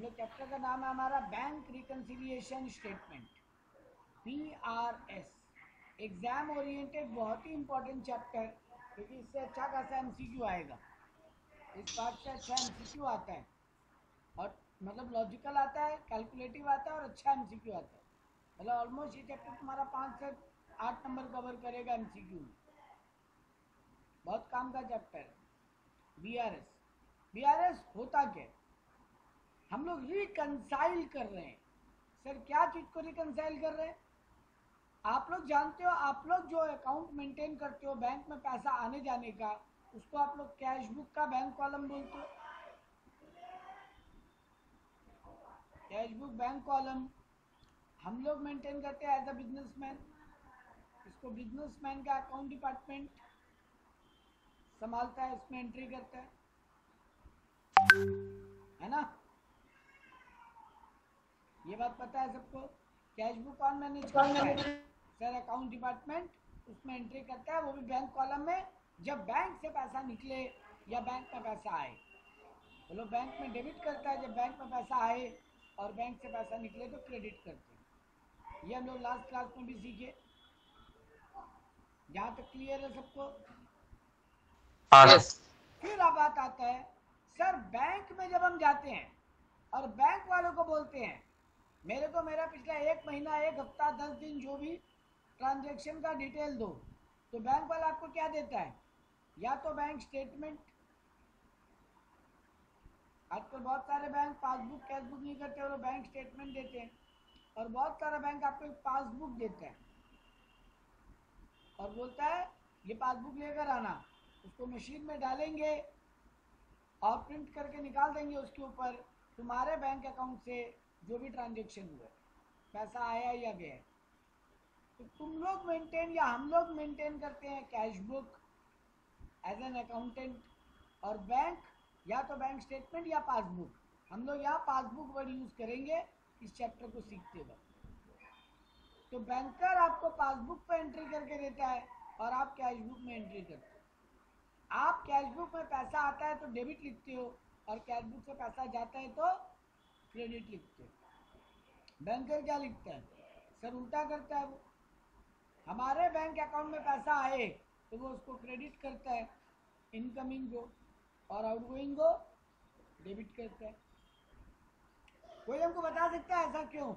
हम लोग चैप्टर का नाम है हमारा bank reconciliation statement, PRS। Exam oriented बहुत ही इंपॉर्टेंट चैप्टर, क्योंकि इससे अच्छा खासा एमसीक्यू आएगा। इस पार्ट से अच्छा एमसीक्यू आता है, और मतलब लॉजिकल आता है, कैलकुलेटिव आता है और अच्छा एमसीक्यू आता है। मतलब ऑलमोस्ट ये चैप्टर तुम्हारा 5 से 8 नंबर कवर करेगा एमसीक्यू में। बहुत काम का चैप्टर है बीआरएस। बीआरएस होता क्या, हम लोग रिकंसाइल कर रहे हैं। सर क्या चीज को रिकंसाइल कर रहे हैं? आप लोग जानते हो, आप लोग जो अकाउंट मेंटेन करते हो बैंक में पैसा आने जाने का, उसको आप लोग कैश बुक का बैंक कॉलम बोलते हो। कैश बुक बैंक कॉलम हम लोग मेंटेन करते हैं एज अ बिजनेसमैन। इसको बिजनेसमैन का अकाउंट डिपार्टमेंट संभालता है, इसमें एंट्री करता है ना। ये बात पता है सबको। कैश बुक कौन मैनेज करता है? सर अकाउंट डिपार्टमेंट उसमें एंट्री करता है, वो भी बैंक कॉलम में, जब बैंक से पैसा निकले या बैंक में पैसा आए। बोलो बैंक में डेबिट करता है जब बैंक में पैसा आए, और बैंक से पैसा निकले तो क्रेडिट करते हैं। ये हम लोग लास्ट क्लास में भी सीखे। जहाँ तक क्लियर है सबको? फिर अब बात आता है, सर बैंक में जब हम जाते हैं और बैंक वालों को बोलते हैं मेरे को मेरा पिछला 1 महीना 1 हफ्ता 10 दिन जो भी ट्रांजैक्शन का डिटेल दो, तो बैंक वाला आपको क्या देता है? या तो बैंक स्टेटमेंट। आजकल बहुत सारे बैंक पासबुक कैशबुक नहीं करते, वो बैंक स्टेटमेंट देते हैं। और बहुत सारा बैंक आपको एक पासबुक देता है और बोलता है ये पासबुक लेकर आना। उसको मशीन में डालेंगे और प्रिंट करके निकाल देंगे, उसके ऊपर तुम्हारे बैंक अकाउंट से जो भी ट्रांजैक्शन हुआ, पैसा आया या गया। तो तुम लोग मेंटेन या हम लोग मेंटेन करते हैं cash book as an accountant, और बैंक या तो बैंक स्टेटमेंट या पासबुक। हम लोग यहाँ पासबुक वर्ड यूज करेंगे इस चैप्टर को सीखते वक्त। तो बैंकर आपको पासबुक पर एंट्री करके देता है और आप कैश बुक में एंट्री करते हो। आप कैश बुक में पैसा आता है तो डेबिट लिखते हो, और कैश बुक से पैसा जाता है तो क्रेडिट लिखते हो। बैंकर क्या लिखता है? सर उल्टा करता है। वो हमारे बैंक अकाउंट में पैसा आए तो वो उसको क्रेडिट करता है, इनकमिंग को, और आउटगोइंग को डेबिट करता है। कोई हमको बता सकता है ऐसा क्यों?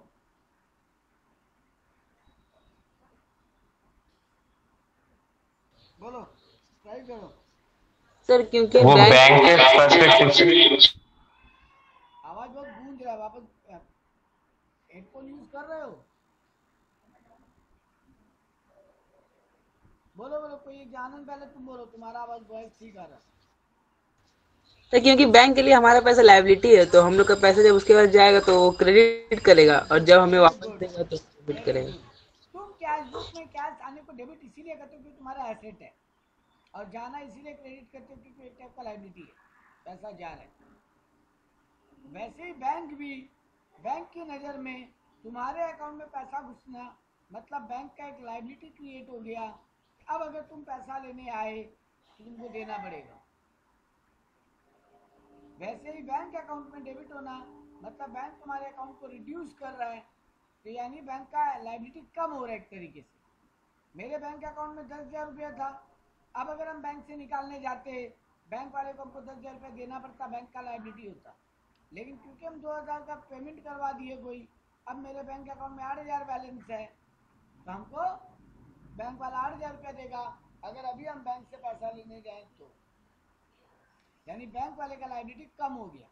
बोलो, ट्राई करो। सर क्योंकि वो बैंक बैंक के पर्सपेक्टिव से। आवाज बहुत गूंज रहा है, वापस हेडफोन यूज कर रहे हो? बोलो बोलो, कोई एक जानन, पहले तुम बोलो, तुम्हारा आवाज वॉइस ठीक आ रहा है। सर क्योंकि बैंक के लिए हमारा पैसा लायबिलिटी है, तो हम लोग का पैसा जब उसके पास जाएगा तो वो क्रेडिट करेगा, और जब हमें वेरी वापस गुड, देगा तो डेबिट वेरी करेगा। गुड। तुम कैश बुक में कैश आने को डेबिट इसीलिए करते हो क्योंकि तुम्हारा एसेट है, और जाना इसीलिए क्रेडिट करते हो क्योंकि एक टाइप का लायबिलिटी है, पैसा जा रहा है। वैसे ही बैंक भी, बैंक की नज़र में तुम्हारे अकाउंट में पैसा घुसना मतलब बैंक का एक लायबिलिटी क्रिएट हो गया। अब अगर तुम पैसा लेने आए तो तुमको देना पड़ेगा। वैसे ही बैंक अकाउंट में डेबिट होना मतलब बैंक तुम्हारे अकाउंट को रिड्यूस कर रहा है, तो यानी बैंक का लायबिलिटी कम हो रहा है एक तरीके से। मेरे बैंक अकाउंट में 10,000 रुपया था, अब अगर हम बैंक से निकालने जाते, बैंक वाले को हमको 10,000 रुपया देना पड़ता, बैंक का लायबिलिटी होता। लेकिन क्योंकि हम 2,000 का पेमेंट करवा दिए कोई, अब मेरे बैंक अकाउंट में 8,000 बैलेंस है, तो हमको बैंक वाला 8,000 रुपया देगा अगर अभी हम बैंक से पैसा लेने जाए तो। यानी बैंक वाले का लायबिलिटी कम हो गया,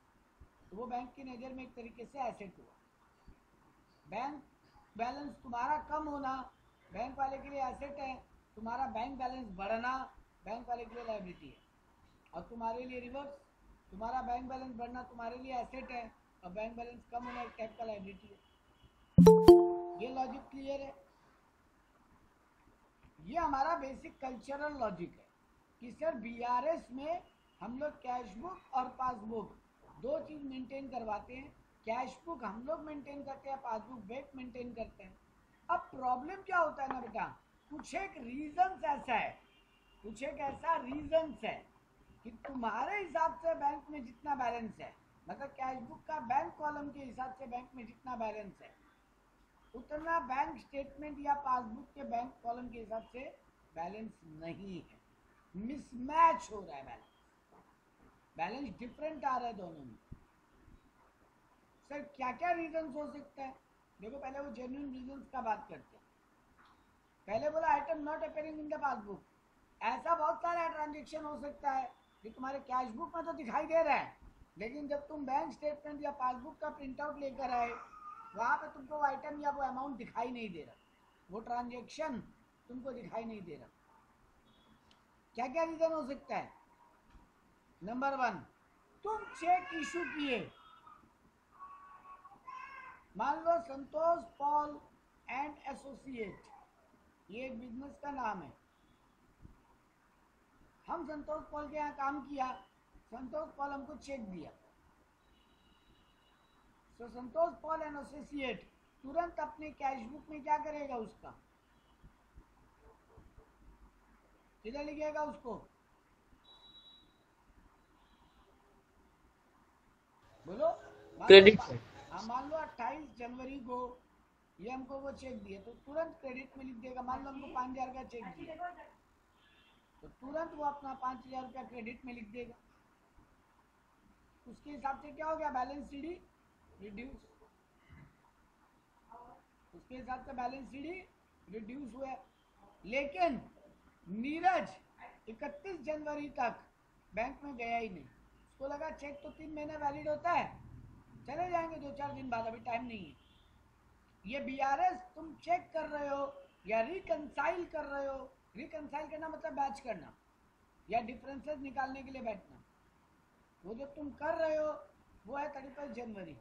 तो वो बैंक की नज़र में एक तरीके से एसेट हुआ। बैंक बैलेंस तुम्हारा कम होना बैंक वाले के लिए एसेट है, तुम्हारा बैंक बैलेंस बढ़ना बैंक वाले के लिए लायबिलिटी है। और तुम्हारे लिए रिवर्स, तुम्हारा बैंक बैलेंस बढ़ना तुम्हारे लिए एसेट है, और बैंक बैलेंस कम होना एक टाइप का लायबिलिटी है। ये लॉजिक क्लियर है? ये हमारा बेसिक कल्चरल लॉजिक है कि सर बीआरएस में हम लोग कैश बुक और पासबुक दो चीज़ मेंटेन करवाते हैं। कैश बुक हम लोग मेंटेन करते हैं, पासबुक बैंक मेंटेन करते हैं। अब प्रॉब्लम क्या होता है ना बेटा, कुछ एक रीजंस ऐसा है, कुछ एक ऐसा रीजंस है कि तुम्हारे हिसाब से बैंक में जितना बैलेंस है मतलब कैशबुक का बैंक कॉलम के हिसाब से बैंक में जितना बैलेंस है उतना बैंक स्टेटमेंट या पासबुक के बैंक कॉलम के हिसाब से बैलेंस नहीं है, मिसमैच हो रहा है, बैलेंस डिफरेंट आ रहा है दोनों में। सर क्या क्या रीजन हो सकता है? देखो पहले वो जेन्युइन रीजन का बात करते हैं। पहले बोला item not appearing in the passbook, ऐसा बहुत सारा ट्रांजेक्शन हो सकता है जो तुम्हारे कैश बुक में तो दिखाई दे रहा है, लेकिन जब तुम बैंक स्टेटमेंट या पासबुक का प्रिंट आउट लेकर आए वहां पे तुमको वो आइटम या वो अमाउंट दिखाई नहीं दे रहा, वो ट्रांजेक्शन तुमको दिखाई नहीं दे रहा। क्या क्या रीजन हो सकता है? नंबर 1, तुम चेक इशू किए, मान लो संतोष पॉल एंड एसोसिएट, ये एक बिजनेस का नाम है। हम संतोष पॉल के यहाँ काम किया, संतोष पॉल हमको चेक दिया, तो संतोष पॉल एंड एसोसिएट तुरंत अपने कैश बुक में क्या करेगा, उसका किधर लिखेगा उसको? बोलो। क्रेडिट। मान लो 28 जनवरी को ये हमको वो चेक दिए, तो तुरंत क्रेडिट में लिख देगा। मान लो हमको 5,000 का चेक दिया तो तुरंत वो अपना 5,000 रुपया क्रेडिट में लिख देगा। उसके हिसाब से क्या हो गया, बैलेंस सीडी रिड्यूस, उसके हिसाब से बैलेंस सीडी रिड्यूस हुआ। लेकिन नीरज 31 जनवरी तक बैंक में गया ही नहीं, उसको लगा चेक तो 3 महीने वैलिड होता है, चले जाएंगे 2-4 दिन बाद, अभी टाइम नहीं है। ये बीआरएस तुम चेक कर रहे हो या रिकंसाइल कर रहे हो, रिकंसाइल करना मतलब बैच करना या डिफरेंसेस निकालने के लिए बैठना, वो जो तुम कर रहे हो वो है 31 जनवरी।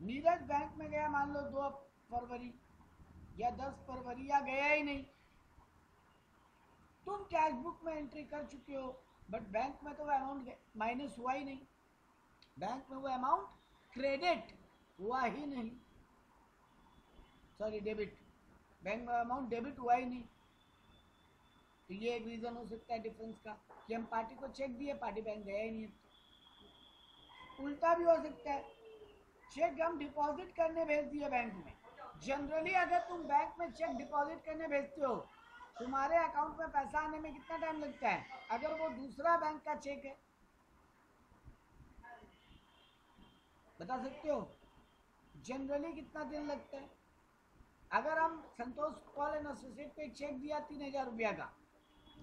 नीरज बैंक में गया मान लो 2 फरवरी या 10 फरवरी या गया ही नहीं, तुम कैश बुक में एंट्री कर चुके हो बट बैंक में तो वो अमाउंट माइनस हुआ ही नहीं, बैंक में वो अमाउंट क्रेडिट हुआ ही नहीं, सॉरी डेबिट, बैंक में अमाउंट डेबिट हुआ ही नहीं। तो ये एक रीजन हो सकता है डिफरेंस का कि हम पार्टी को चेक दिए, पार्टी बैंक गया ही नहीं। उल्टा भी हो सकता है, चेक हम डिपॉजिट करने भेज दिए बैंक में। जनरली अगर तुम बैंक में चेक डिपॉजिट करने भेजते हो तुम्हारे अकाउंट में पैसा आने में कितना टाइम लगता है? अगर वो दूसरा बैंक का चेक है, बता सकते हो जनरली कितना दिन लगता है? अगर हम संतोष पॉल एंड एसोसिएट को एक चेक दिया 3,000 रुपया का,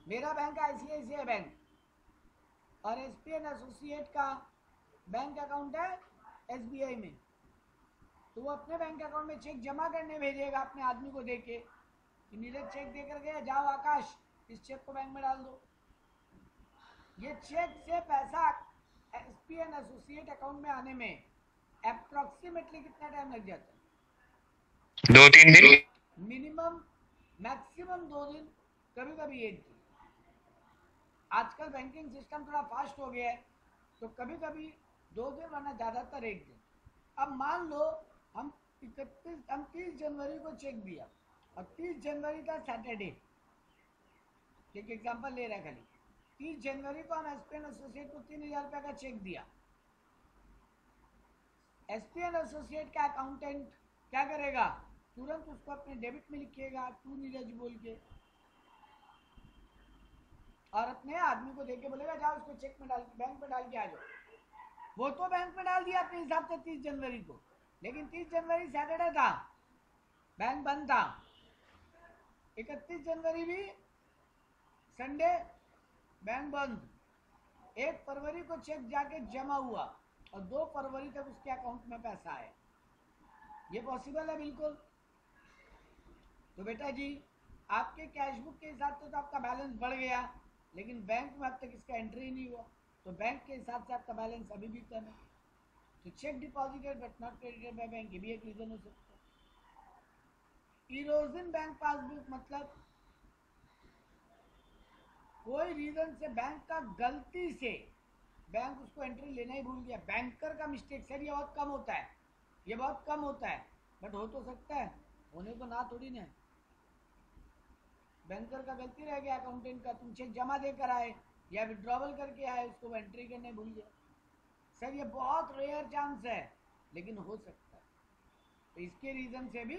मेरा बैंक आईसीआईसीआई बैंक और एसपी एंड एसोसिएट का बैंक अकाउंट है एसबीआई में, तो वो अपने बैंक अकाउंट में चेक जमा करने भेजेगा अपने आदमी को देके कि नीरज चेक देकर गया, जाओ आकाश इस चेक को बैंक में डाल दो। ये चेक से पैसा एसपी एंड एसोसिएट अकाउंट में आने में अप्रोक्सीमेटली कितना टाइम लग जाता है? 2-3 दिन, मिनिमम, मैक्सिमम 2 दिन, कभी कभी 1 दिन। आजकल बैंकिंग सिस्टम थोड़ा फास्ट हो गया है तो कभी कभी 2 दिन वरना ज़्यादातर 1 दिन। अब मान लो हम 30 जनवरी को चेक दिया और 30 जनवरी था सैटरडे, एक एग्जांपल ले रहा है खाली, 30 जनवरी को हम एसपीएन एसोसिएट को 3,000 रुपये का चेक दिया। एसपीएन एसोसिएट का अकाउंटेंट क्या करेगा, तुरंत उसको अपने डेबिट में लिखिएगा टू नीरज बोल के और अपने आदमी को देके बोलेगा जाओ इसको चेक में डाल बैंक में डाल के आ जाओ। वो तो बैंक में डाल दिया अपने हिसाब से 30 जनवरी को, लेकिन 30 जनवरी सैटरडे था, बैंक बंद था। 31 जनवरी भी संडे, बैंक बंद। 1 फरवरी को चेक जाके जमा हुआ और 2 फरवरी तक उसके अकाउंट में पैसा आया। ये पॉसिबल है बिल्कुल। तो बेटा जी आपके कैश बुक के हिसाब से तो आपका बैलेंस बढ़ गया, लेकिन बैंक में अब तक इसका एंट्री नहीं हुआ, तो बैंक के हिसाब से आपका बैलेंस अभी भी कम है। तो check deposited but not credited by bank, ये भी एक रीजन हो सकता है। इरोजन बैंक पासबुक मतलब कोई रीजन से बैंक का गलती से बैंक उसको एंट्री लेना ही भूल गया, बैंकर का मिस्टेक। सर ये बहुत कम होता है, ये बहुत कम होता है, बट हो तो सकता है, होने को ना थोड़ी ना। बैंकर का गलती रह गया, अकाउंटेंट का, तुम चेक जमा देकर आए या विड्रॉवल करके आए, उसको एंट्री करने भूल गया। सर ये बहुत रेयर चांस है, लेकिन हो सकता है। तो इसके रीजन से भी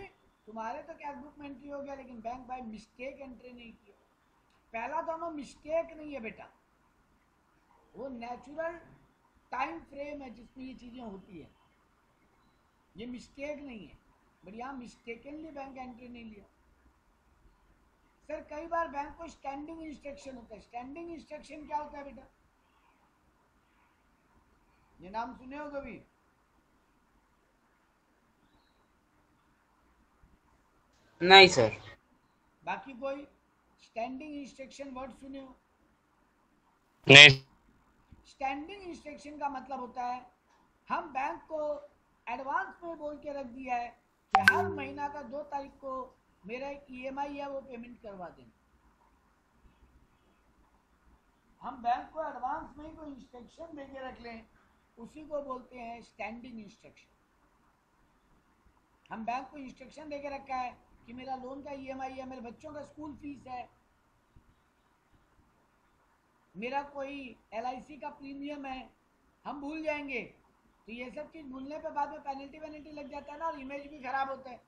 तुम्हारे तो कैश बुक में एंट्री हो गया, लेकिन बैंक बाय मिस्टेक एंट्री नहीं किया। पहला दोनों मिस्टेक नहीं है बेटा, वो नेचुरल टाइम फ्रेम है जिसमें ये चीजें होती है, ये मिस्टेक नहीं है। बट यहाँ मिस्टेकनली बैंक एंट्री नहीं लिया। सर कई बार बैंक को स्टैंडिंग इंस्ट्रक्शन होता है। स्टैंडिंग इंस्ट्रक्शन क्या होता है बेटा? ये नाम सुने हो कभी? नहीं सर। बाकी कोई स्टैंडिंग इंस्ट्रक्शन वर्ड सुने हो? नहीं। स्टैंडिंग इंस्ट्रक्शन का मतलब होता है हम बैंक को एडवांस में बोल के रख दिया है कि हर महीना का 2 तारीख को मेरा एक ईएमआई है वो पेमेंट करवा दें। हम बैंक को एडवांस में ही कोई इंस्ट्रक्शन दे के रख लें, उसी को बोलते हैं स्टैंडिंग इंस्ट्रक्शन। हम बैंक को इंस्ट्रक्शन दे के रखा है कि मेरा लोन का ईएमआई है, मेरे बच्चों का स्कूल फीस है, मेरा कोई एलआईसी का प्रीमियम है, हम भूल जाएंगे तो ये सब चीज भूलने पे बाद में पेनल्टी लग जाता है ना, और इमेज भी खराब होता है।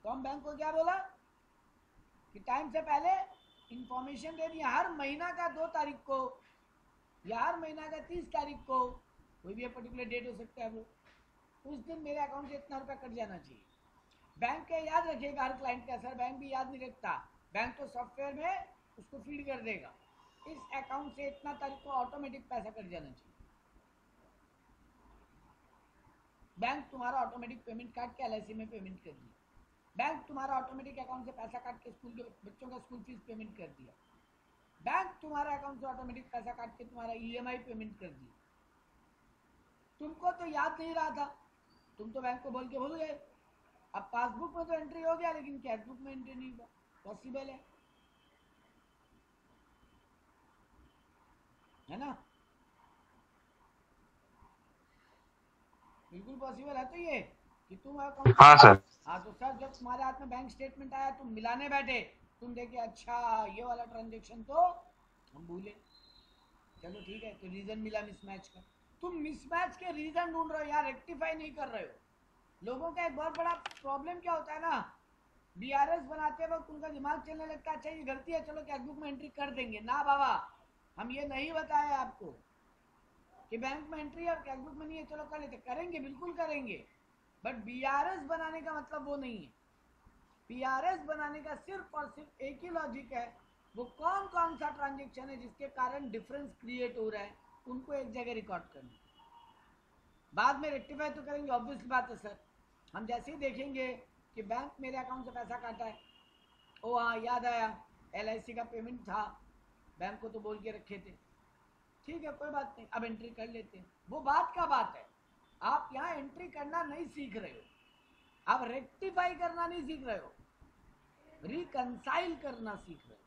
तो हम बैंक को क्या बोला कि टाइम से पहले इंफॉर्मेशन दे दी, हर महीना का 2 तारीख को या हर महीना का 30 तारीख को, कोई भी पर्टिकुलर डेट हो सकता है, वो उस दिन मेरे अकाउंट से इतना रुपया कट जाना चाहिए। बैंक क्या याद रखेगा हर क्लाइंट का? सर बैंक भी याद नहीं रखता, बैंक तो सॉफ्टवेयर में उसको फीड कर देगा, इस अकाउंट से इतना तारीख को ऑटोमेटिक पैसा कट जाना चाहिए। बैंक तुम्हारा ऑटोमेटिक पेमेंट काट के एलआईसी में पेमेंट कर दिया, बैंक तुम्हारा ऑटोमेटिक अकाउंट से पैसा काट के स्कूल के बच्चों का स्कूल फीस पेमेंट कर दिया, बैंक तुम्हारे अकाउंट से ऑटोमेटिक पैसा काट के तुम्हारा ईएमआई पेमेंट कर दिया। तुमको तो याद नहीं रहा था, तुम तो बैंक को बोल के भूल गए। अब पासबुक में तो एंट्री हो गया, लेकिन कैश बुक में एंट्री नहीं हुआ। पॉसिबल है ना? बिल्कुल पॉसिबल है। तो ये कि तुम अकाउंट, हाँ सर। हाँ तो सर जब तुम्हारे हाथ में बैंक स्टेटमेंट आया, तुम मिलाने बैठे, तुम देखे अच्छा ये वाला ट्रांजेक्शन तो हम भूले, चलो ठीक है, तो रीजन मिला मिसमैच का। तुम मिसमैच के रीजन ढूंढ रहे हो यार, रेक्टिफाई नहीं कर रहे हो। लोगों का एक बहुत बड़ा प्रॉब्लम क्या होता है ना, बीआरएस बनाते वक्त उनका दिमाग चलने लगता है अच्छा ये गलती है चलो कैश बुक में एंट्री कर देंगे। ना बाबा, हम ये नहीं बताया आपको कि बैंक में एंट्री और कैश बुक में नहीं है, चलो कर लेते, करेंगे बिल्कुल करेंगे, बट बीआरएस बनाने का मतलब वो नहीं है। बीआरएस बनाने का सिर्फ और सिर्फ एक ही लॉजिक है, वो कौन कौन सा ट्रांजेक्शन है जिसके कारण डिफरेंस क्रिएट हो रहा है, उनको एक जगह रिकॉर्ड करना। बाद में रेक्टिफाई तो करेंगे, ऑब्वियस बात है सर। हम जैसे ही देखेंगे कि बैंक मेरे अकाउंट से पैसा काटा है, ओ हाँ याद आया एलआईसी का पेमेंट था, बैंक को तो बोल के रखे थे, ठीक है कोई बात नहीं, अब एंट्री कर लेते हैं। वो बात का बात है, आप यहाँ एंट्री करना नहीं सीख रहे हो, आप रेक्टिफाई करना नहीं सीख रहे हो, रिकंसाइल करना सीख रहे हो।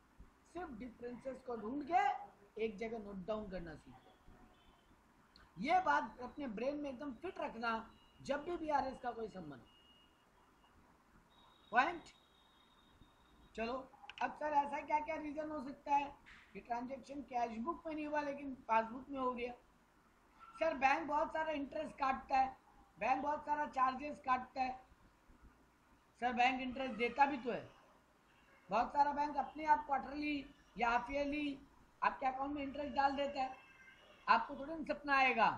सिर्फ डिफरेंसेस को ढूंढ के एक जगह नोट डाउन करना सीख रहे हो। ये बात अपने ब्रेन में एकदम फिट रखना जब भी बीआरएस का कोई संबंध। पॉइंट? चलो अब सर ऐसा क्या क्या रीजन हो सकता है कि ट्रांजेक्शन कैश बुक में नहीं हुआ लेकिन पासबुक में हो गया? सर बैंक बहुत सारा इंटरेस्ट काटता है, बैंक बहुत सारा चार्जेस काटता है। सर बैंक इंटरेस्ट देता भी तो है, बहुत सारा बैंक अपने आप क्वार्टरली या हाफ ईयरली आपके अकाउंट में इंटरेस्ट डाल देता है। आपको थोड़ी ना सपना आएगा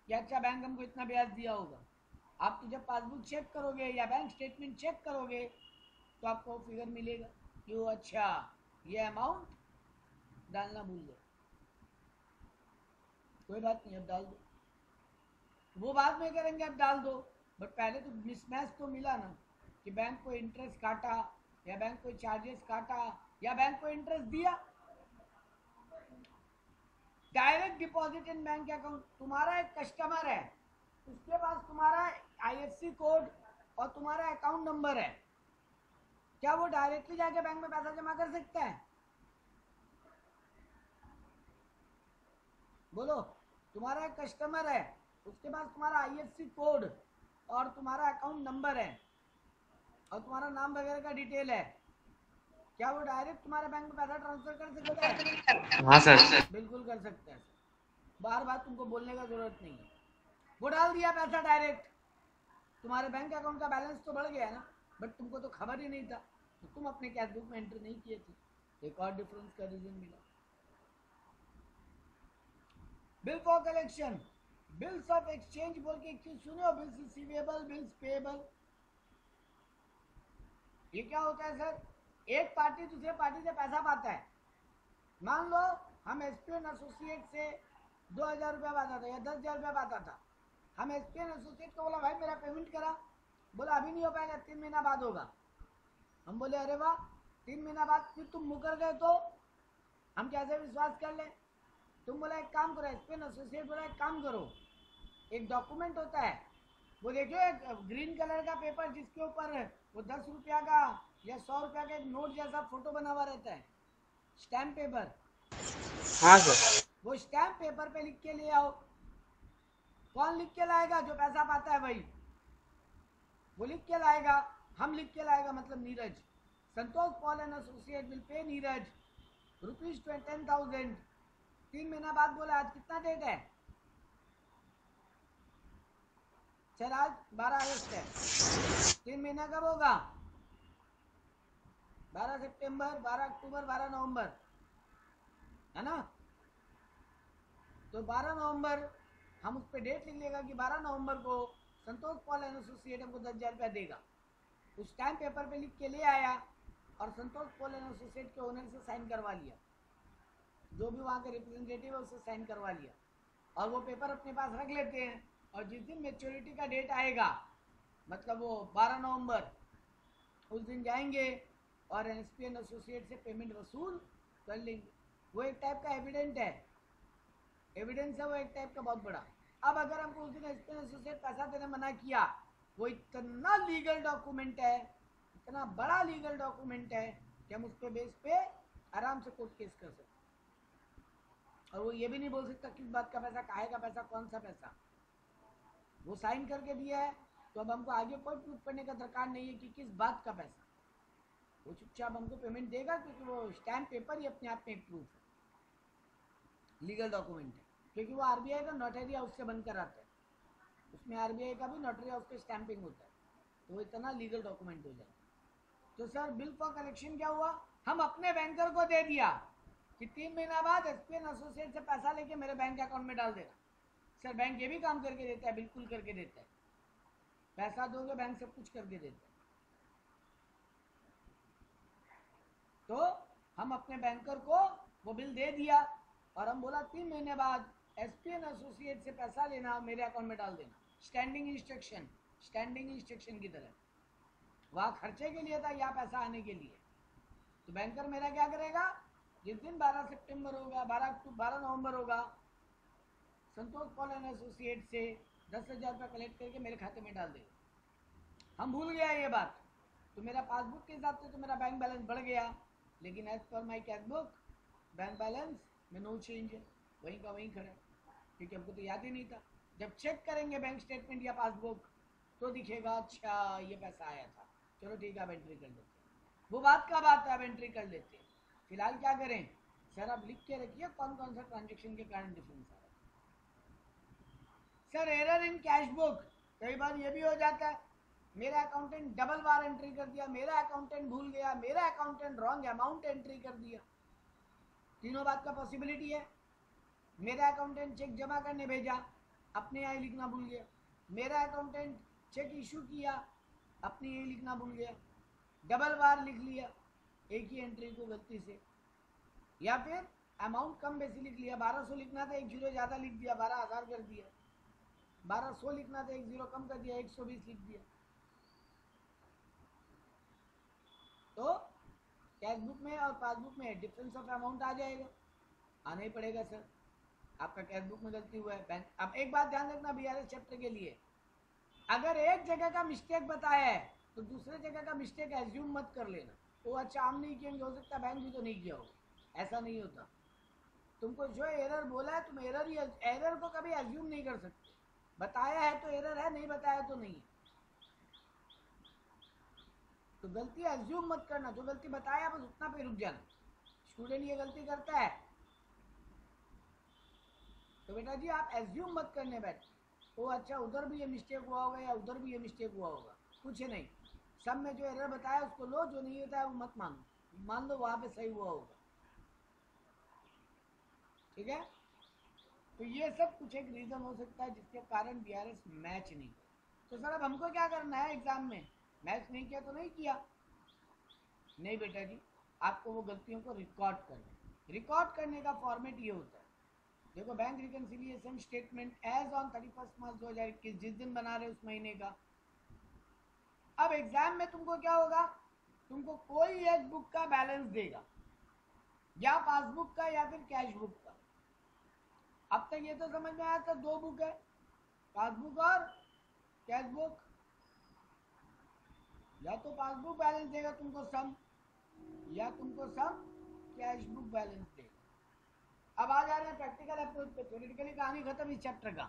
कि अच्छा बैंक हमको इतना ब्याज दिया होगा। आप तो जब पासबुक चेक करोगे या बैंक स्टेटमेंट चेक करोगे तो आपको फिगर मिलेगा कि वो अच्छा ये अमाउंट डालना भूल गए, कोई बात नहीं अब डाल दो, वो बाद में करेंगे, अब डाल दो। बट पहले तो मिसमैच तो मिला ना कि बैंक को इंटरेस्ट काटा या बैंक को चार्जेस काटा या बैंक को इंटरेस्ट दिया। Direct deposit in bank account, तुम्हारा एक कस्टमर है, उसके पास तुम्हारा आईएफएससी कोड और तुम्हारा अकाउंट नंबर है, क्या वो डायरेक्टली जाके बैंक में पैसा जमा कर सकता है? बोलो, तुम्हारा एक कस्टमर है, उसके पास तुम्हारा आईएफएससी कोड और तुम्हारा अकाउंट नंबर है और तुम्हारा नाम वगैरह का डिटेल है, क्या वो डायरेक्ट तुम्हारे बैंक में पैसा ट्रांसफर कर सकता है? हाँ सर। बिल्कुल कर सकता है। बार बार तुमको बोलने का जरूरत नहीं है। वो डाल दिया पैसा डायरेक्ट, तुम्हारे बैंक अकाउंट का बैलेंस तो बढ़ गया ना, बट तुमको तो खबर ही नहीं था, तो तुम अपने कैश बुक में एंट्री नहीं किए थे। एक और डिफरेंस का रीजन मिला। Bill for collection, bills of exchange बोल के क्यों सुने हो? बिल्स रिसीवेबल, बिल्स पेएबल, ये क्या होता है सर? एक पार्टी दूसरे पार्टी से पैसा पाता है। मान लो हम एसपीएन एसोसिएट से 2000 रुपया पाता था या 10,000 रुपया पाता था। हम एसपीएन एसोसिएट को बोला भाई मेरा पेमेंट करा, बोला अभी नहीं हो पाएगा, 3 महीना बाद होगा। हम बोले अरे वाह, 3 महीना बाद फिर तुम मुकर गए तो हम कैसे विश्वास कर ले? तुम बोला एक काम करो, एसपीएन एसोसिएट बोला एक काम करो, एक डॉक्यूमेंट होता है, वो देखो एक ग्रीन कलर का पेपर जिसके ऊपर वो 10 रुपया का या 100 रुपया का एक नोट जैसा फोटो बना हुआ रहता है, स्टैम्प पेपर। हाँ सर। वो स्टैम्प पेपर पे लिख के ले आओ। कौन लिख के लाएगा? जो पैसा पाता है वही, वो लिख के लाएगा। हम लिख के लाएगा मतलब Neeraj. Santosh Paul and associate will pay Neeraj ₹10,000। 3 महीना बाद बोला आज कितना डेट है सर? आज 12 अगस्त है। 3 महीना कब होगा? 12 सितंबर, 12 अक्टूबर, 12 नवंबर, है ना? तो 12 नवंबर हम उस पर डेट लिख लेगा कि 12 नवंबर को संतोष पॉल एंड एसोसिएट हमको 10,000 रुपया देगा। उस टाइम पेपर पे लिख के ले आया और संतोष पॉल एंड एसोसिएट के ओनर से साइन करवा लिया, जो भी वहाँ के रिप्रेजेंटेटिव है उससे साइन करवा लिया, और वो पेपर अपने पास रख लेते हैं। और जिस दिन मेच्योरिटी का डेट आएगा, मतलब वो 12 नवंबर, उस दिन जाएंगे और एसपीएन एसोसिएट से पेमेंट वसूल कर लेंगे। वो एक टाइप का एविडेंस है, एविडेंस है वो एक टाइप का बहुत बड़ा। अब अगर हमको उस दिन एसपीएन एसोसिएट पैसा देने मना किया, वो इतना लीगल डॉक्यूमेंट है, इतना बड़ा लीगल डॉक्यूमेंट है कि हम उसके बेस पे आराम से कोर्ट केस कर सकते। और वो ये भी नहीं बोल सकता किस बात का पैसा, काहे का पैसा, कौन सा पैसा। वो साइन करके दिया है तो अब हमको आगे कोई प्रूफ करने का दरकार नहीं है कि किस बात का पैसा। वो चुपचाप हमको पेमेंट देगा, क्योंकि वो स्टैम्प पेपर ही अपने आप में एक प्रूफ है, लीगल डॉक्यूमेंट है। क्योंकि वो आरबीआई का नोटरी हाउस से बनकर आता है, उसमें आरबीआई का भी नोटरी हाउस पे स्टैंपिंग होता है, तो वो इतना लीगल डॉक्यूमेंट हो जाता है। तो सर बिल फॉर कलेक्शन क्या हुआ? हम अपने बैंकर को दे दिया कि 3 महीना बाद एसपीएन एसोसिएट से पैसा लेके मेरे बैंक अकाउंट में डाल देना। सर बैंक ये भी काम करके देता है, बिल्कुल करके देता है। पैसा दोगे बैंक सब कुछ करके देता है। तो हम अपने बैंकर को वो बिल दे दिया और हम बोला 3 महीने बाद एसपीएन एसोसिएट से पैसा लेना, मेरे अकाउंट में डाल देना। स्टैंडिंग इंस्ट्रक्शन, स्टैंडिंग इंस्ट्रक्शन की तरह। वहाँ खर्चे के लिए था, यहाँ पैसा आने के लिए। तो बैंकर मेरा क्या करेगा? जिस दिन 12 सितंबर होगा, 12 नवंबर होगा, संतोष पॉल एंड एसोसिएट से 10,000 रुपया कलेक्ट करके मेरे खाते में डाल देगा। हम भूल गया ये बात, तो मेरा पासबुक के हिसाब से तो मेरा बैंक बैलेंस बढ़ गया, लेकिन as per my cash book bank balance में नो चेंज है, वहीं का वहीं खड़ा, क्योंकि हमको तो याद ही नहीं था। जब चेक करेंगे बैंक स्टेटमेंट या पासबुक तो दिखेगा अच्छा ये पैसा आया था, चलो ठीक है अब एंट्री कर देते हैं। वो बात का बात है, अब एंट्री कर लेते हैं। फिलहाल क्या करें सर? आप लिख के रखिए कौन कौन सा ट्रांजेक्शन के कारण डिफरेंस आ रहा है। Sir error in cash book, कई बार ये भी हो जाता है मेरा अकाउंटेंट डबल बार एंट्री कर दिया, मेरा अकाउंटेंट भूल गया, मेरा अकाउंटेंट रॉन्ग अमाउंट एंट्री कर दिया। तीनों बात का पॉसिबिलिटी है। मेरा अकाउंटेंट चेक जमा करने भेजा, अपने यहाँ लिखना भूल गया। मेरा अकाउंटेंट चेक इशू किया, अपने यही लिखना भूल गया, डबल बार लिख लिया एक ही एंट्री को गलती से। या फिर अमाउंट कम बेसी लिख लिया, 1200 लिखना था, 1 जीरो ज़्यादा लिख दिया, 12,000 कर दिया। 1200 लिखना था, 1 जीरो कम कर दिया, 120 लिख दिया। तो कैश बुक में और पासबुक में डिफरेंस ऑफ अमाउंट आ जाएगा, आना ही पड़ेगा सर। आपका कैश बुक में गलती हुआ है बैंक। अब एक बात ध्यान रखना बीआरएस चैप्टर के लिए, अगर एक जगह का मिस्टेक बताया है तो दूसरे जगह का मिस्टेक एज्यूम मत कर लेना। वो अच्छा हम नहीं किए, हो सकता बैंक भी तो नहीं किया होगा, ऐसा नहीं होता। तुमको जो एरर बोला है तुम एरर को कभी एज्यूम नहीं कर सकते। बताया है तो एरर है, नहीं बताया तो नहीं है। तो गलती एज्यूम मत करना, जो गलती बताया बस उतना पे रुक जाना। स्टूडेंट ये गलती करता है तो बेटा जी आप एज्यूम मत करने बैठे ओ अच्छा उधर भी ये मिस्टेक हुआ होगा या उधर भी ये मिस्टेक हुआ होगा, कुछ नहीं। सब में जो एरर बताया उसको लो, जो नहीं होता है वो मत मानो, मान लो वहां पे सही हुआ होगा। ठीक है, तो ये सब कुछ एक रीजन हो सकता है जिसके कारण बीआरएस मैच नहीं। तो सर अब हमको क्या करना है एग्जाम में? मैच नहीं किया तो नहीं किया, नहीं बेटा जी, आपको वो गलतियों को रिकॉर्ड करना है। रिकॉर्ड करने का फॉर्मेट ये होता है, देखो bank reconciliation statement as on 31 March 2021, जिस दिन बना रहे उस महीने का। अब एग्जाम में तुमको क्या होगा, तुमको कोई एक बुक का बैलेंस देगा, या पासबुक का या फिर कैश बुक का। अब तक ये तो समझ में आया था, दो बुक है, पासबुक और कैश बुक। या तो पासबुक बैलेंस देगा तुमको सम, या तुमको सम कैश बुक बैलेंस देगा। अब आ जा रहे हैं प्रैक्टिकल अप्रोच पे। थ्योरेटिकली कहानी खत्म इस चैप्टर का,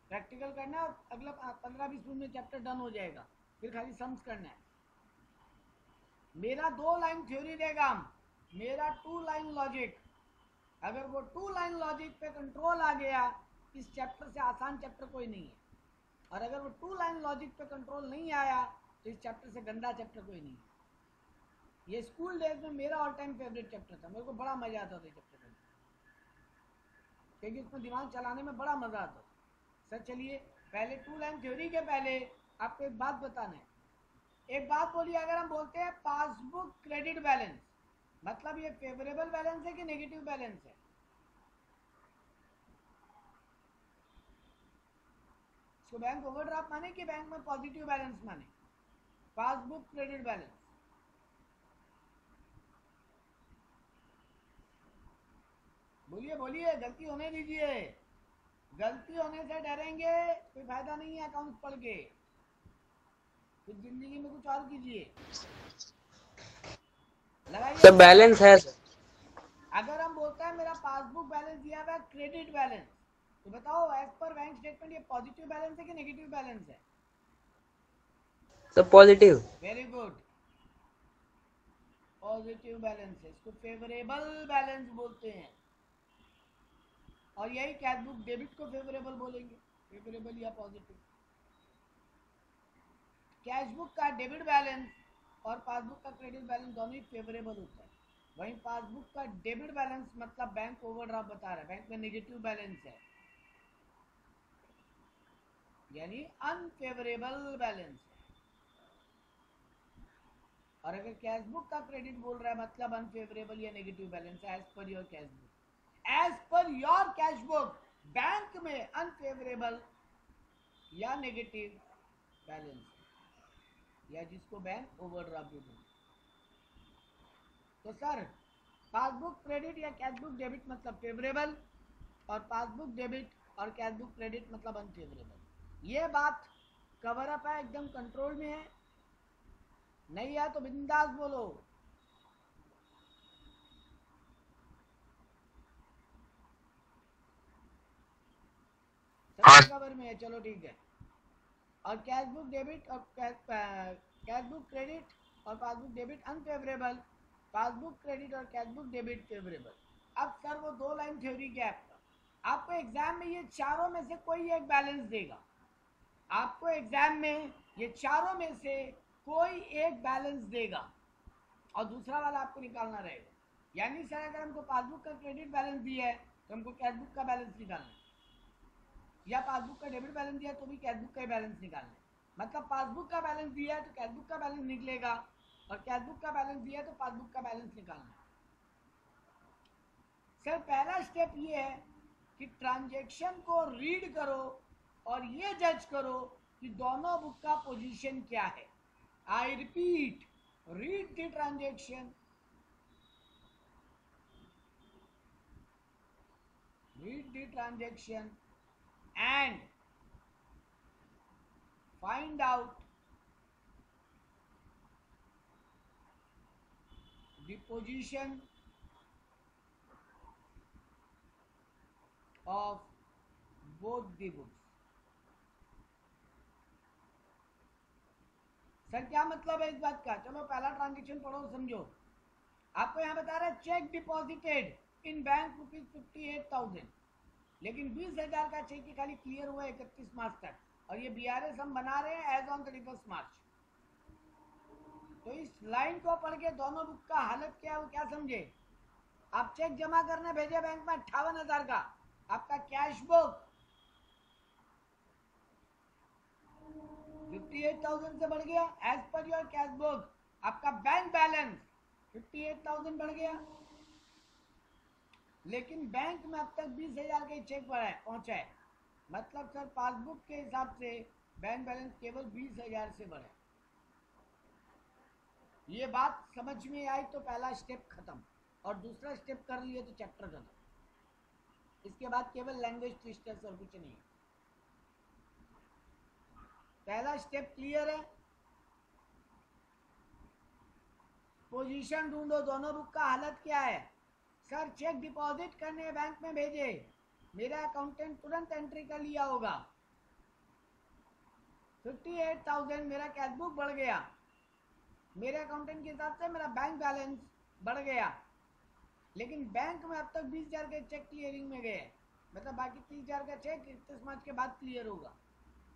प्रैक्टिकल करना है और अगला 15-20 मिनट में चैप्टर डन हो जाएगा, फिर खाली सम्स करना है। मेरा 2 लाइन थ्योरी देगा, मेरा 2 लाइन लॉजिक। अगर वो 2 लाइन लॉजिक पे कंट्रोल आ गया, इस चैप्टर से आसान चैप्टर कोई नहीं है। और अगर वो 2 लाइन लॉजिक पे कंट्रोल नहीं आया तो इस चैप्टर से गंदा चैप्टर कोई नहीं है। ये स्कूल डेज में मेरा ऑल टाइम फेवरेट चैप्टर था, मेरे को बड़ा मजा आता था चैप्टर करने, क्योंकि उसमें दिमाग चलाने में बड़ा मजा आता था। सर चलिए पहले 2 लाइन थ्योरी के पहले आपको एक बात बताना है। एक बात बोलिए, अगर हम बोलते हैं पासबुक क्रेडिट बैलेंस, मतलब ये फेवरेबल बैलेंस है कि नेगेटिव बैलेंस है? इसको बैंक ओवरड्राफ्ट माने कि बैंक में पॉजिटिव बैलेंस माने? Passbook credit balance. बोलिए बोलिए, गलती होने दीजिए, गलती होने से डरेंगे कोई फायदा नहीं है अकाउंट पढ़ के, फिर जिंदगी में कुछ और कीजिए। सब बैलेंस है। अगर हम बोलते हैं मेरा पासबुक बैलेंस दिया हुआ है क्रेडिट बैलेंस, तो बताओ एज पर बैंक स्टेटमेंट ये पॉजिटिव बैलेंस है कि नेगेटिव बैलेंस है? सब positive. Very good, positive balance है, इसको फेवरेबल बैलेंस बोलते हैं। और यही कैश बुक डेबिट को फेवरेबल बोलेंगे, फेवरेबल या पॉजिटिव। कैश बुक का डेबिट बैलेंस और पासबुक का क्रेडिट बैलेंस दोनों ही फेवरेबल होता है। वहीं पासबुक का डेबिट बैलेंस मतलब बैंक ओवरड्राफ्ट बता रहा है, बैंक में नेगेटिव बैलेंस है, यानी अनफेवरेबल बैलेंस है। और अगर कैश बुक का क्रेडिट बोल रहा है मतलब अनफेवरेबल या नेगेटिव बैलेंस है as per your cash book. As per your cash book bank में अनफेवरेबल या नेगेटिव बैलेंस है, या जिसको बैंक ओवरड्राफ्ट बोलते हैं। तो सर पासबुक क्रेडिट या कैश बुक डेबिट मतलब फेवरेबल, और पासबुक डेबिट और कैश बुक क्रेडिट मतलब अनफेवरेबल। ये बात कवर अप है, एकदम कंट्रोल में है। नहीं है तो बिंदास बोलो। सब कवर में है, चलो ठीक है। और कैश बुक डेबिट और कैश बुक क्रेडिट और passbook debit unfavourable, passbook credit और कैश बुक डेबिट फेवरेबल। अब सर वो 2 लाइन थ्योरी क्या है आपको एग्जाम में ये चारों में से कोई एक बैलेंस देगा, आपको एग्जाम में ये चारों में से कोई एक बैलेंस देगा और दूसरा वाला आपको निकालना रहेगा। यानी सर अगर हमको पासबुक का क्रेडिट बैलेंस दिया है तो हमको कैश बुक का बैलेंस निकालना है, या पासबुक का डेबिट बैलेंस दिया है तो भी कैश बुक का ही बैलेंस निकालना है। मतलब पासबुक का बैलेंस दिया है तो कैश बुक का बैलेंस निकलेगा, और कैश बुक का बैलेंस दिया है तो पासबुक का बैलेंस निकालना है। सर पहला स्टेप ये है कि ट्रांजैक्शन को रीड करो और ये जज करो कि दोनों बुक का पोजीशन क्या है। I repeat, read the transaction, read the transaction and find out the position of both the books। Sir क्या मतलब है इस बात का? चलो पहला ट्रांजेक्शन पढ़ो समझो। आपको यहाँ बता रहा है चेक डिपॉजिटेड इन बैंक ₹58,000, लेकिन 20,000 का चेक ही खाली क्लियर हुआ 31 मार्च तक, और ये BRS हम बना रहे हैं एज ऑन 31 मार्च। तो इस लाइन को पढ़ के दोनों बुक का हालत क्या है वो क्या समझे। आप चेक जमा करने भेजे बैंक में 58,000 का, आपका कैश बुक 58,000 से बढ़ गया as per your cash book. आपका बैंक बैलेंस 58,000 बढ़ गया, लेकिन बैंक में अब तक 20,000 का चेक पहुंचा है। मतलब सर पासबुक के हिसाब से बैंक बैलेंस केवल 20,000 से बढ़ा। ये बात समझ में आई तो पहला स्टेप खत्म, और दूसरा स्टेप कर लिए तो चैप्टर खत्म। इसके बाद केवल लैंग्वेज ट्विस्टर्स और कुछ नहीं। पहला स्टेप क्लियर है। पोजीशन ढूंढो, दोनों बुक का हालत क्या है। सर चेक डिपॉजिट करने बैंक में भेजे, मेरा अकाउंटेंट तुरंत एंट्री कर लिया होगा। 58,000 मेरा कैश बुक बढ़ गया, मेरे अकाउंटेंट के हिसाब से मेरा बैंक बैलेंस बढ़ गया, लेकिन बैंक में अब तक 20,000 के चेक क्लियरिंग में गए, मतलब बाकी 30,000 का चेक 31 मार्च के बाद क्लियर होगा।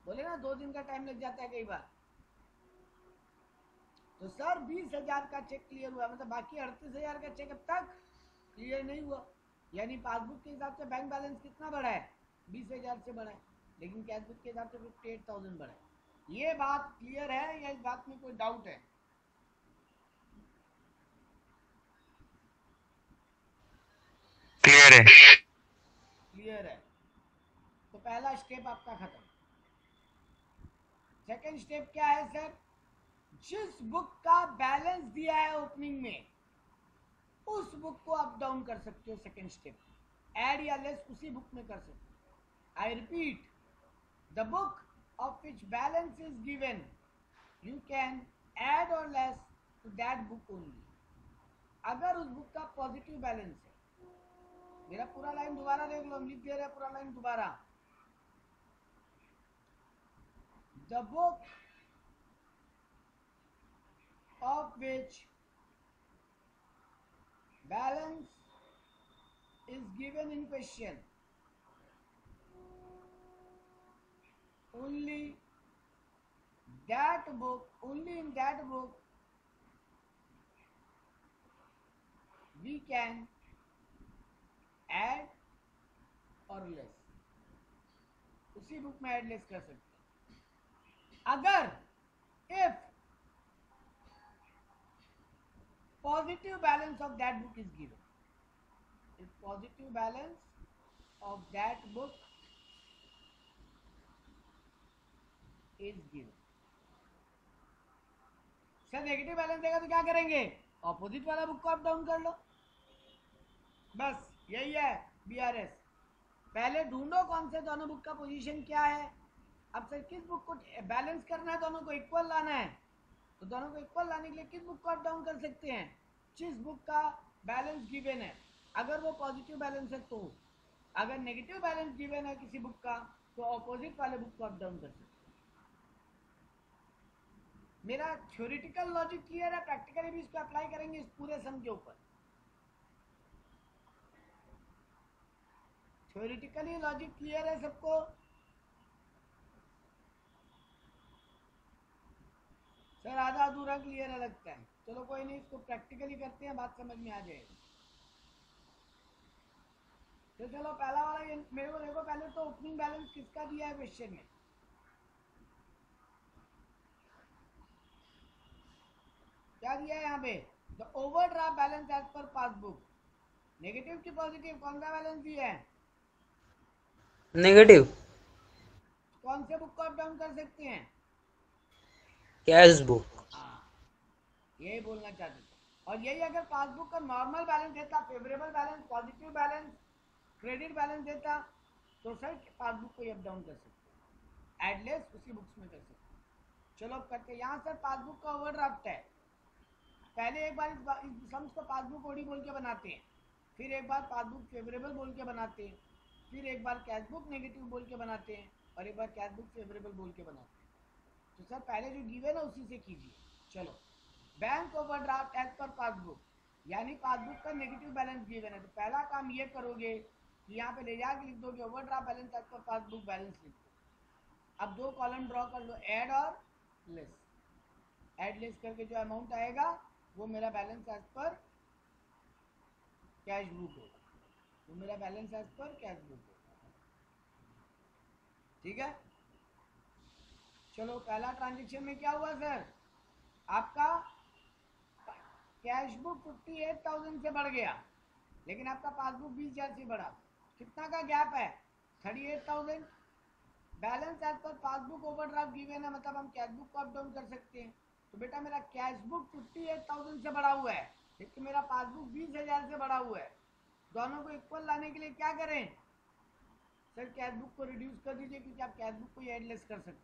बोले ना 2 दिन का टाइम लग जाता है कई बार। तो सर 20,000 का चेक क्लियर हुआ, मतलब बाकी 38,000 का चेक अब तक क्लियर नहीं हुआ। यानी पासबुक के हिसाब से बैंक बैलेंस कितना बढ़ा है, 20,000 से बढ़ा है, लेकिन कैश बुक के हिसाब से 58,000 बढ़ा है। ये बात क्लियर है या इस बात में कोई डाउट है? क्लियर है। क्लियर है। तो पहला स्टेप आपका खत्म। सेकंड स्टेप क्या है सर? जिस बुक का बैलेंस दिया है ओपनिंग में, उस बुक को अप डाउन कर सकते हो। सेकंड स्टेप, ऐड या लेस उसी बुक में कर सकते हो। I repeat, the book of which balance is given, you can add और less to that book only. अगर उस बुक का पॉजिटिव बैलेंस है, मेरा पूरा लाइन दोबारा देख लो, हम लिख दे रहे हैं पूरा लाइन दोबारा। The book of which balance is given in question, only in that book we can add or less, उसी बुक में ऐड लेस कर सकते हैं। अगर if positive balance of that book is given, if positive balance of that book is given, sir negative balance देगा तो क्या करेंगे? ऑपोजिट वाला बुक को अप डाउन कर लो, बस यही है BRS। पहले ढूंढो कौन से दोनों बुक का पोजीशन क्या है। अब सर किस बुक को बैलेंस करना है, दोनों को इक्वल लाना है, तो दोनों को इक्वल लाने के लिए किस बुक को अप डाउन कर सकते हैं? जिस बुक का बैलेंस गिवन है, अगर वो पॉजिटिव बैलेंस है तो। अगर नेगेटिव बैलेंस गिवन है किसी बुक का, तो ऑपोजिट वाले बुक को अप डाउन कर सकते हैं। मेरा थ्योरेटिकल लॉजिक क्लियर है, प्रैक्टिकली भी इसको अप्लाई करेंगे इस पूरे सम के ऊपर। थ्योरेटिकली लॉजिक क्लियर है सबको? सर आधा अधूरा क्लियर है लगता है। चलो कोई नहीं, इसको प्रैक्टिकली करते हैं, बात समझ में आ जाएगी। तो चलो पहला वाला ये मेरे को देखो, पहले तो ओपनिंग बैलेंस किसका दिया है क्वेश्चन में। क्या दिया है यहाँ पे? The overdraft balance as per passbook. Negative की पॉजिटिव, कौन सा बैलेंस दिया है? नेगेटिव। कौन से बुक को अप डाउन कर सकते हैं? Cash book. हाँ, यही बोलना चाहते थे। और यही अगर पासबुक का नॉर्मल बैलेंस देता, favourable balance, positive balance, credit balance देता, तो सर पासबुक को अप डाउन कर सकते हैं, एडलेस उसी बुक्स में कर सकते हैं। चलो अब करते हैं। यहाँ सर पासबुक का ओवरड्राफ्ट है। पहले एक बार इस सम्स को पासबुक ओडी बोल के बनाते हैं, फिर एक बार पासबुक फेवरेबल बोल के बनाते हैं, फिर एक बार कैश बुक नेगेटिव बोल के बनाते हैं, और एक बार कैश बुक फेवरेबल बोल के बनाते हैं। तो सर पहले जो गिवन है उसी से कीजिए। चलो, bank overdraft as per passbook, यानी पासबुक का नेगेटिव बैलेंस गिवन है, तो पहला काम ये करोगे कि यहाँ पे ले जाके लिख दो कि overdraft balance as per passbook balance लिख दो। अब 2 कॉलम ड्रॉ कर लो, ऐड और लेस। ऐड लेस करके जो अमाउंट आएगा वो मेरा balance as per cash book होगा, वो मेरा balance as per cash book होगा। ठीक है, चलो पहला ट्रांजेक्शन में क्या हुआ सर, आपका कैश बुक 58,000 से बढ़ गया, लेकिन आपका पासबुक 20,000 से बढ़ा। कितना का गैप है, 38,000। Balance as per passbook overdraft given है, मतलब हम कैश बुक को अप डाउन कर सकते हैं। तो बेटा मेरा कैश बुक 58,000 से बढ़ा हुआ है, लेकिन मेरा पासबुक 20,000 से बढ़ा हुआ है। दोनों को इक्वल लाने के लिए क्या करें सर, कैश बुक को रिड्यूस कर दीजिए, क्योंकि आप कैश बुक को एडलेस कर सकते हो।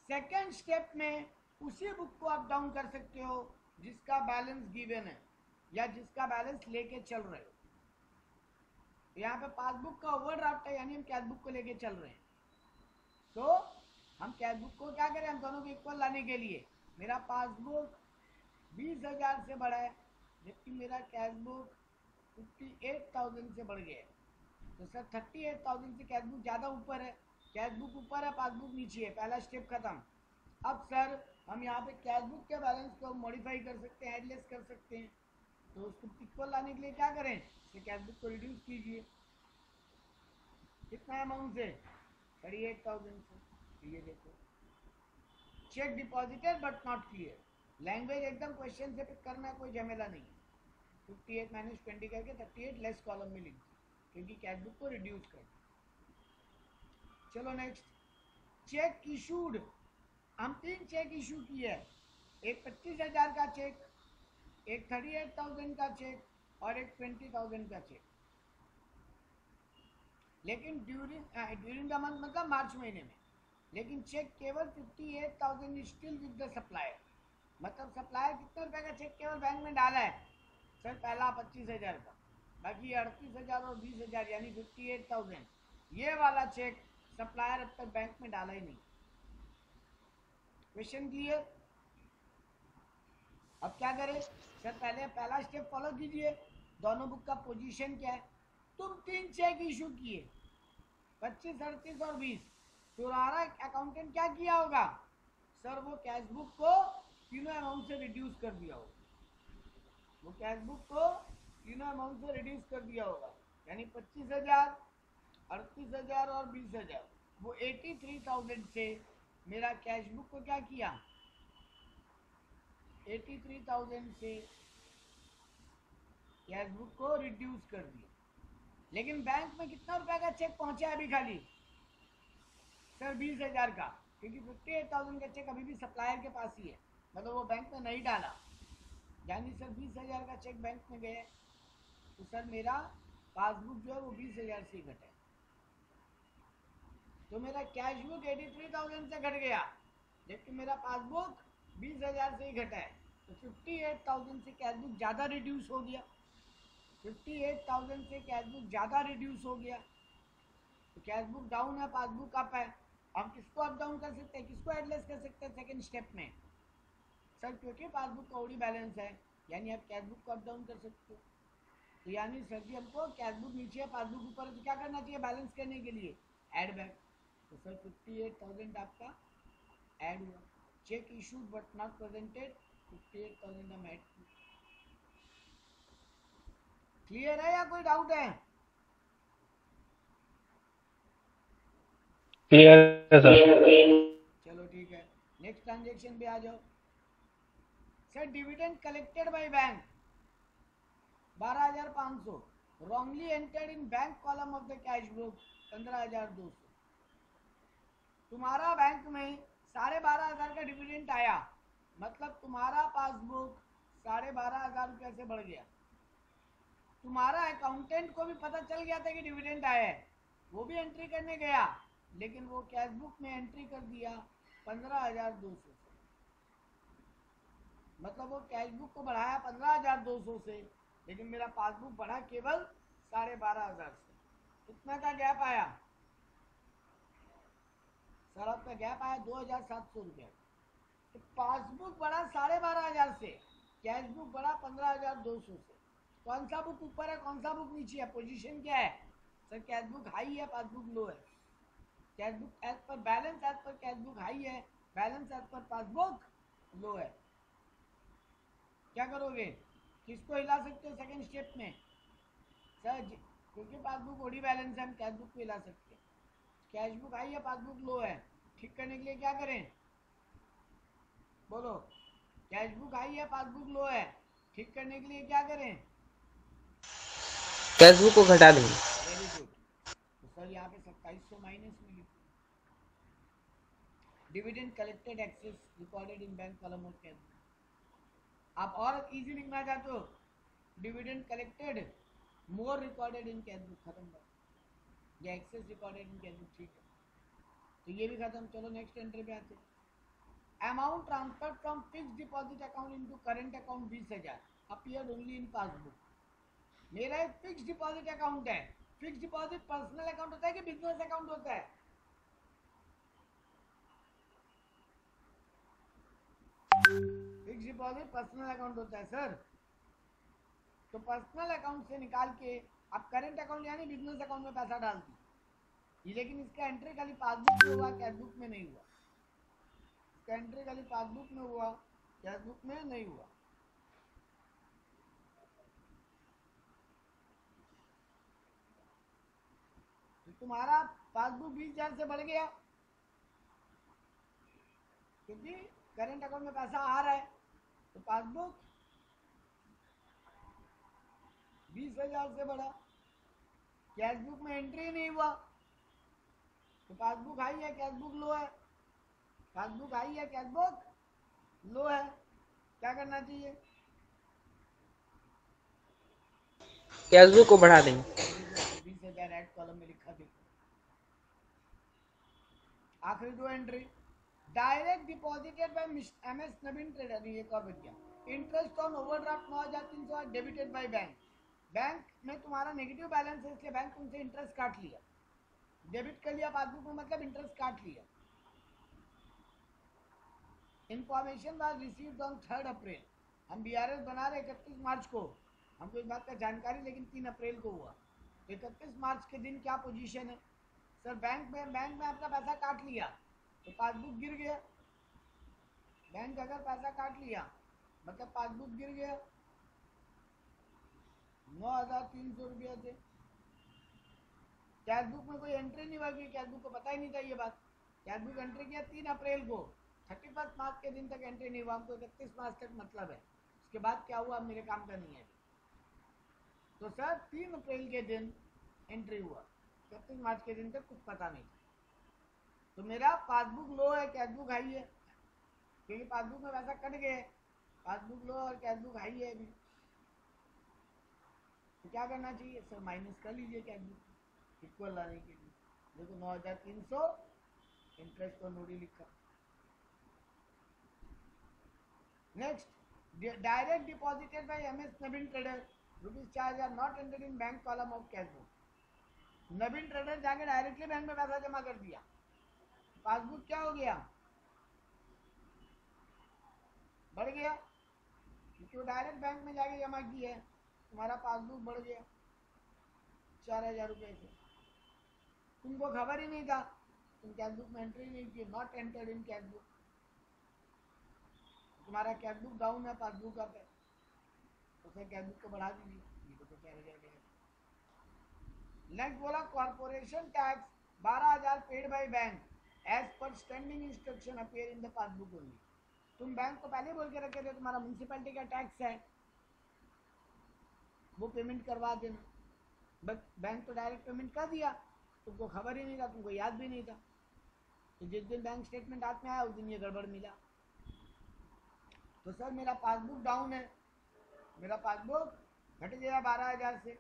सेकेंड स्टेप में उसी बुक को आप डाउन कर सकते हो जिसका बैलेंस गिवन है या जिसका बैलेंस लेके चल रहे हो। यहाँ पे पासबुक का ओवरड्राफ्ट है, यानी हम कैश बुक को लेके चल रहे हैं। तो हम कैश बुक को क्या करें, हम दोनों को इक्वल लाने के लिए, मेरा पासबुक 20,000 से बढ़ा है, जबकि मेरा कैश बुक 58,000 से बढ़ गया है। तो सर 38,000 से कैश बुक ज़्यादा ऊपर है, कैश बुक ऊपर है, पासबुक नीचे है, पहला स्टेप खत्म। अब सर हम यहाँ पे कैश बुक के बैलेंस को मॉडिफाई कर सकते हैं, एडलेस कर सकते हैं। तो उसको इक्वल लाने के लिए क्या करें, कैश बुक को रिड्यूस कीजिए। कितना अमाउंट से, 38,000 से। तो ये देखो, check deposited but not clear, language एकदम क्वेश्चन से पिक करना, कोई झमेला नहीं है। 58 माइनस 20 करके 38 लेस कॉलम में लिख दी, क्योंकि कैश बुक को रिड्यूस कर। चलो नेक्स्ट, चेक इशूड। हम 3 चेक इशू किए हैं, एक 25,000 का चेक, एक 38,000 का चेक और एक 20,000 का चेक। लेकिन ड्यूरिंग द मंथ मतलब मार्च महीने में, लेकिन चेक केवल 58,000 स्टिल विद द सप्लायर। मतलब सप्लायर कितने रुपए का चेक केवल बैंक में डाला है सर, पहला 25,000 का, बाकी 38,000 और 20,000 यानी 58,000, ये वाला चेक सप्लायर अब तक बैंक में डाला ही नहीं। Question clear. अब क्या करें सर, पहले पहला स्टेप फॉलो कीजिए, दोनों बुक का पोजीशन क्या है। तुम 3 चेक इशू किए, 25, 38 और 20। तुम्हारा अकाउंटेंट क्या किया होगा सर, वो कैश बुक को तीनों अमाउंट से रिड्यूस कर दिया होगा, वो कैश बुक को तीनों अमाउंट से रिड्यूस कर दिया होगा, यानी 25,000, 38,000 और 20,000। वो 83,000 से मेरा कैश बुक को क्या किया, 83,000 से कैश बुक को रिड्यूस कर दिया। लेकिन बैंक में कितना रुपए का चेक पहुंचा है अभी खाली सर, 20,000 का, क्योंकि 58,000 का चेक अभी भी सप्लायर के पास ही है, मतलब वो बैंक में नहीं डाला। यानी सर 20,000 का चेक बैंक में गया, तो सर मेरा पासबुक जो है वो 20,000 से घटा है। तो मेरा कैश बुक 83,000 से घट गया, जबकि मेरा पासबुक 20,000 से ही घटा है। तो 58,000 से कैश बुक ज़्यादा रिड्यूस हो गया, 58,000 से कैश बुक ज़्यादा रिड्यूस हो गया। तो कैश बुक डाउन है, पासबुक अप है। हम किसको अप डाउन कर सकते हैं, किसको एडलेस कर सकते हैं सेकेंड स्टेप में सर, क्योंकि पासबुक का ओडी बैलेंस है, यानी आप कैश बुक को अप डाउन कर सकते हो। तो यानी सर जी हमको कैश बुक नीचे है, पासबुक ऊपर है, तो क्या करना चाहिए बैलेंस करने के लिए, ऐड बैक। तो सर 58,000 आपका ऐड हुआ। Check issued but not presented, 58,000 हम ऐड किए। क्लियर है या कोई डाउट है? क्लियर है सर। चलो ठीक है, नेक्स्ट ट्रांजेक्शन पे आ जाओ। Sir dividend collected by bank 12,500, wrongly entered in bank column of the cash book 15,200। तुम्हारा बैंक में 12,500 का डिविडेंड आया, मतलब तुम्हारा पासबुक 12,500 रुपये से बढ़ गया। तुम्हारा अकाउंटेंट को भी पता चल गया था कि डिविडेंड आया है, वो भी एंट्री करने गया, लेकिन वो कैश बुक में एंट्री कर दिया 15,200 से। मतलब वो कैश बुक को बढ़ाया 15,200 से, लेकिन मेरा पासबुक बढ़ा केवल 12,500 से। कितना का गैप आया सर, आपका गैप आया 2,700 रुपये। तो पासबुक बढ़ा 12,500 से, कैश बुक बढ़ा 15,200 से। कौन सा बुक ऊपर है, कौन सा बुक नीचे है, पोजीशन क्या है सर कैश बुक हाई है, पासबुक लो है। Cash book as per balance as per cash book high है, balance as per passbook low है। क्या करोगे? किसको हिला सकते हो सेकंड स्टेप में? सर क्योंकि पासबुक ओडी बैलेंस है, हम कैश बुक को हिला सकते हैं। कैश बुक हाई है, पासबुक लो है, ठीक करने के लिए क्या करें? बोलो। कैश बुक हाई है, पासबुक लो है, ठीक करने के लिए क्या करें? कैश बुक को घटा देंगे। Very good. तो सर यहाँ पे 2700 माइनस में लिखो। Dividend collected excess recorded in bank column of cash book. आप और इजी लिखना चाहते हो, dividend collected more recorded in cash book, खत्म बात। या excess recorded in cash book, ठीक है। तो ये भी खत्म। चलो नेक्स्ट एंट्री पे आते हैं। Amount transferred from fixed deposit account into current account 20,000 appeared only in passbook. मेरा एक फिक्स्ड डिपॉजिट अकाउंट है। फिक्स्ड डिपॉजिट पर्सनल अकाउंट होता है कि बिजनेस अकाउंट होता है? फिक्स्ड डिपॉजिट पर्सनल अकाउंट होता है सर। तो पर्सनल अकाउंट से निकाल के आप करंट अकाउंट यानी बिजनेस अकाउंट में पैसा डाल दी। लेकिन इसका एंट्री खाली पासबुक में हुआ, कैश बुक में नहीं हुआ। इसका एंट्री खाली पासबुक में हुआ, कैश बुक में नहीं हुआ। तो तुम्हारा पासबुक 20,000 से बढ़ गया क्योंकि करंट अकाउंट में पैसा आ रहा है, तो पासबुक 20,000 से बढ़ा। कैश बुक में एंट्री नहीं हुआ, तो पासबुक हाई है, कैश बुक लो है। पासबुक हाई है, कैश बुक लो है। क्या करना चाहिए? कैश बुक को बढ़ा देंगे। Very good. तो 20,000 ऐड कॉलम में लिखा देखो। आखिरी दो entry. Direct deposited bye MS नवीन ट्रेडर, ये एक और बच गया। Interest on overdraft 9,300 debited by bank. Bank में तुम्हारा नेगेटिव बैलेंस है, इसलिए बैंक तुमसे इंटरेस्ट काट लिया, डेबिट कर लिया पासबुक में, मतलब इंटरेस्ट काट लिया। इंफॉर्मेशन वाज रिसीव्ड ऑन 3 अप्रैल। हम BRS बना रहे 31 मार्च को, हमको इस बात का जानकारी लेकिन 3 अप्रैल को हुआ। 31 मार्च के दिन क्या पोजीशन है? सर बैंक में आपका पैसा काट लिया तो पासबुक गिर गया। बैंक अगर पैसा काट लिया मतलब पासबुक गिर गया 9,300 रुपया से। कैश बुक में कोई एंट्री नहीं हुआ क्योंकि कैश बुक को पता ही नहीं था ये बात। कैश बुक एंट्री किया 3 अप्रैल को, 31 मार्च के दिन तक एंट्री नहीं हुआ, हमको 31 मार्च तक मतलब है। उसके बाद क्या हुआ मेरे काम का नहीं है। तो सर 3 अप्रैल के दिन एंट्री हुआ, 31 मार्च के दिन तक कुछ पता नहीं। तो मेरा पासबुक लो है, कैश बुक हाई है, क्योंकि पासबुक में पैसा कट गए। पासबुक लो और कैश बुक हाई है अभी। तो क्या करना चाहिए सर? माइनस कर लीजिए कैश बुक इक्वल लाने के लिए। देखो 9,300 इंटरेस्ट और नोडी लिखा। Next, direct deposited bye MS Naveen trader ₹4,000 not entered in bank column of cash book. Naveen trader जाके डायरेक्टली बैंक में पैसा जमा कर दिया, पासबुक क्या हो गया? बढ़ गया, क्योंकि वो डायरेक्ट बैंक में जाके जमा की है। तुम्हारा पासबुक बढ़ गया 4,000 रुपये से। तुमको खबर ही नहीं था, तुम कैश बुक में एंट्री नहीं की, not entered in cash book. तुम्हारा कैश बुक डाउन है, पासबुक अप है, तो सर कैश बुक को बढ़ा दीजिए। ये तो 4,000 गया। नेक्स्ट बोला corporation tax 12,000 paid by bank as per standing instruction appear in the passbook only. तुम बैंक को पहले बोल के रखे थे तुम्हारा म्यूनसिपैलिटी का टैक्स है, वो पेमेंट करवा देना, बट बैंक तो डायरेक्ट पेमेंट कर दिया, तुमको खबर ही नहीं था, तुमको याद भी नहीं था। तो जिस दिन बैंक स्टेटमेंट हाथ में आया उस दिन ये गड़बड़ मिला। तो सर मेरा पासबुक डाउन है, मेरा पासबुक घट गया 12,000 से,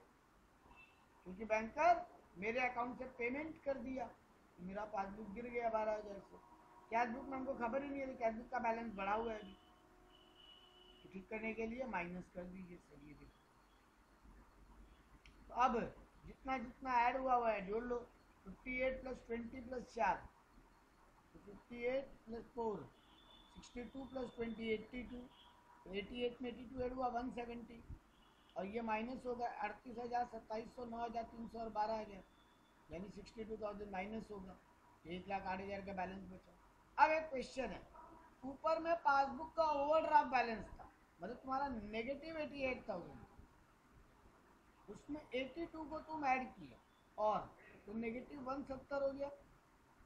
क्योंकि बैंकर मेरे अकाउंट से पेमेंट कर दिया, मेरा पासबुक गिर गया 12,000 से। कैश बुक में हमको खबर ही नहीं है, कैश बुक का बैलेंस बढ़ा हुआ है अभी। तो ठीक करने के लिए माइनस कर दीजिए सर। ये देखो, तो अब जितना जितना ऐड हुआ है जोड़ लो। 58 + 20 + 4, तो 58 + 4 62 + 20 82। तो 88 में 82 ऐड हुआ 170, और ये माइनस होगा 38,000 2700 9,300 और 12,000। यानी 62,000 माइनस होगा, 1,08,000 का बैलेंस बचा। अब एक क्वेश्चन है, ऊपर में पासबुक का ओवरड्राफ्ट बैलेंस था, मतलब तुम्हारा नेगेटिव 88,000, उसमें 82 को तुम ऐड किया और तो नेगेटिव 170 हो गया,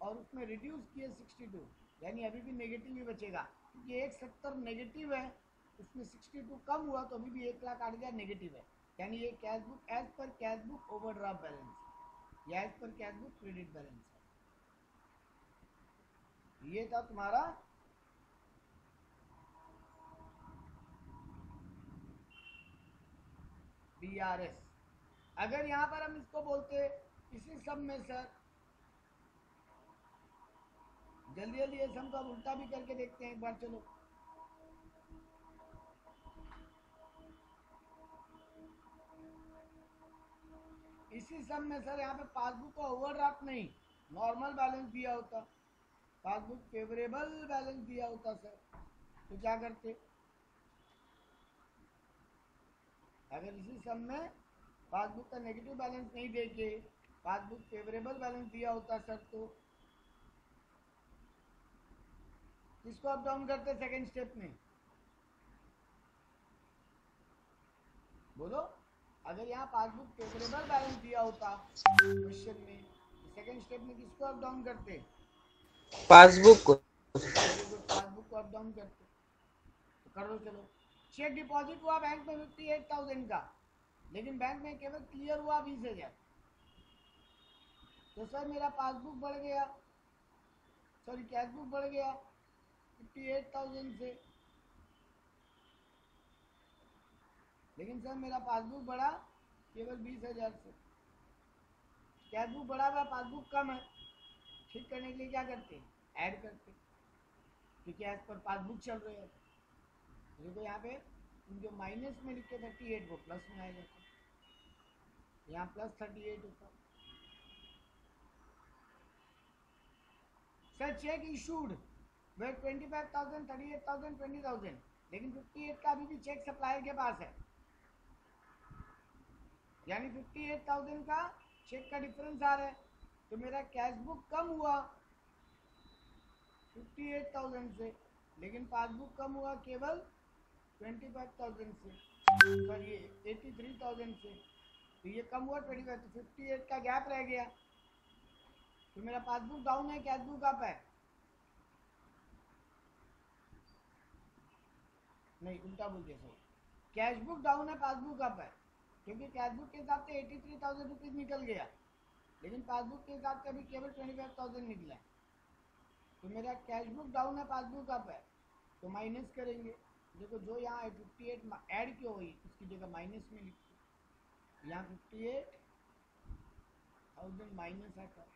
और उसमें रिड्यूस किए 62, यानी अभी भी नेगेटिव ही बचेगा, क्योंकि 170 नेगेटिव है, उसमें 62 कम हुआ तो अभी भी 1,08,000 नेगेटिव है, यानी ये cash book as per cash book overdraft balance या as per cash book credit balance है। ये था तुम्हारा BRS। अगर यहाँ पर हम इसको बोलते इसी सम में सर, जल्दी जल्दी ये सम को अब उल्टा भी करके देखते हैं एक बार, चलो। इसी सम में सर यहाँ पे पासबुक का ओवरड्राफ्ट नहीं, नॉर्मल बैलेंस दिया होता, पासबुक फेवरेबल बैलेंस दिया होता सर, तो क्या करते? अगर इसी सम में पासबुक का नेगेटिव बैलेंस नहीं देके पासबुक फेवरेबल बैलेंस दिया होता सर, तो इसको अप डाउन करते सेकेंड स्टेप में, बोलो। अगर यहाँ पासबुक फेवरेबल बैलेंस दिया होता क्वेश्चन में, तो सेकेंड स्टेप में किसको अप डाउन करते? पासबुक को। पासबुक को अप डाउन करते, तो कर दो चलो। चेक डिपॉजिट हुआ बैंक में 58,000 का, लेकिन बैंक में केवल क्लियर हुआ 20,000, तो सर मेरा पासबुक बढ़ गया, सॉरी कैश बुक बढ़ गया 58,000 से, लेकिन सर मेरा पासबुक बढ़ा केवल 20,000 से। कैश बुक बढ़ा हुआ, पासबुक कम है, ठीक करने के लिए क्या करते? ऐड करते, क्योंकि एज पर पासबुक चल रहे हैं। देखो यहाँ पे जो माइनस में लिख के 38 वो प्लस में आ जाता, यहाँ प्लस 38 होता। सर चेक इशूड वे 25,000, 38,000, 20,000, लेकिन 58 का अभी भी चेक सप्लायर के पास है, यानी 58,000 का चेक का डिफरेंस आ रहा है, तो मेरा कैश बुक कम हुआ 58,000 से, लेकिन पासबुक कम हुआ केवल 25,000 से, सॉरी 83,000 से, तो ये कम हुआ 25, तो 58 का गैप रह गया, तो मेरा पासबुक डाउन है, कैश बुक अप है, नहीं उल्टा बोल दिया सर, कैश बुक डाउन है, पासबुक अप है, क्योंकि कैश बुक के हिसाब से 83,000 रुपीज निकल गया, लेकिन पासबुक के हिसाब से अभी केवल 25,000 निकला है, तो मेरा कैश बुक डाउन है, पासबुक अप है, तो माइनस करेंगे। देखो जो यहाँ 58 ऐड क्यों हुई, उसकी जगह माइनस में लिखते, यहाँ 58,000 माइनस आता।